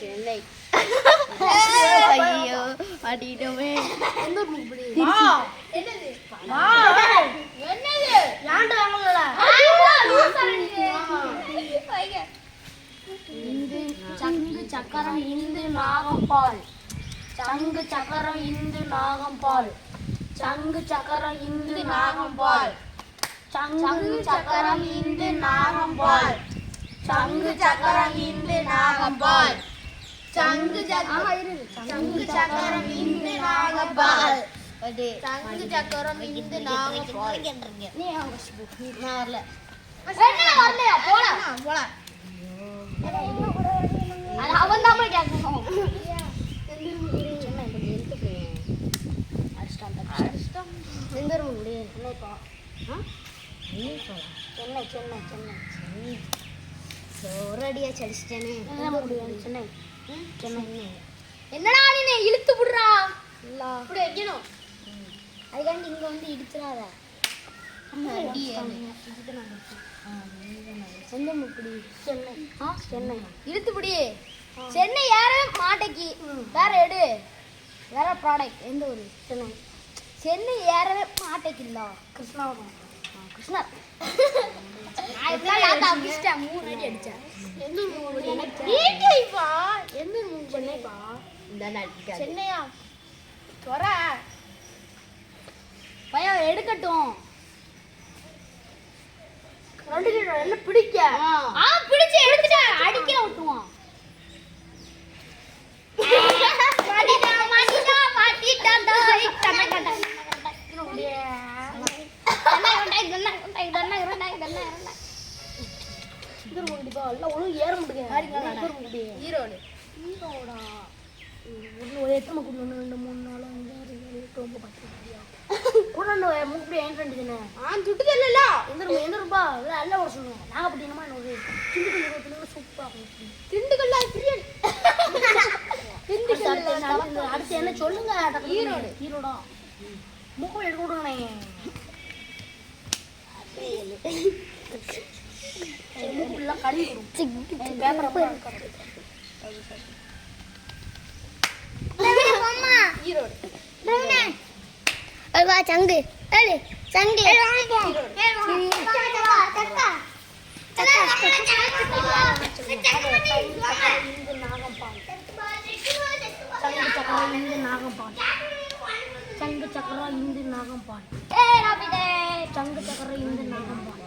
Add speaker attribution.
Speaker 1: சென்னை. ஐயோ அடிடவே. எந்த ஊர் முக்குப்படி? என்னது? என்னது? யாண்டு வாங்கல. இந்து சங்கு சக்கரம் இந்து நாகம்பால். சங்கு சக்கரம் இந்து நாகம்பால். சங்கு சக்கரம் இந்து நாகம்பால். சங்கு சக்கரம் இந்து நாகம்பால். சங்கு சக்கரம் இந்து நாகம்பால். சங்கு சக்கரம் இந்து நாகம்பால். சங்கு சக்கரம் இந்து நாகம்பால். நீ நான் வரல. என்ன வரலையா? போலாம் போலாம். அவன் தான் போய் கேட்கணும். சென்னை சென்னை சென்னை சோரடியா சடிச்சிட்டேனே. சென்னை சென்னை. என்னடா நீ இழுத்து விடுறா? இப்படி வைக்கணும். அதுக்காண்டி இங்க வந்து இடிச்சிடாத. சென்னை சென்னை இழுத்துப்படி. சென்னை யாரு மாட்டைக்கு வேற எடு. வேற ப்ராடக்ட். எந்த ஊர்? சென்னை. சென்னை ஏறவே மாட்டைக்கு இல்ல. கிருஷ்ணாவரம். கிருஷ்ணா 3 அடி அடிச்சேன். சென்னையா வர பையன் எடுக்கட்டும். என்ன பிடிக்க பிடிச்சு எடுத்துட்டா அடிக்க விட்டுவான். ஏற முடியாது. ஈரோடு ஈரோடா எத்தனை 1 2 3 4 5 6 7 8 9 10 முப்படி ஏன்டா சுட்டு இல்ல எந்த ரூபா நல்ல ஒரு சொல்லுவோம். நாங்க அப்படி என்னமா திண்டுக்கல் சூப்பரா திண்டுக்கல்ல பிரியாணி. திண்டுக்கல் அடுத்து என்ன சொல்லுங்க? ஈரோடு ஈரோடா முப்படி எடுக்க விடுங்க. சங்கு சங்கு நாகம்பால். சங்கு சக்கரம் இந்து நாகம்பால். சங்கு சக்கரம் இந்து நாகம்பால்.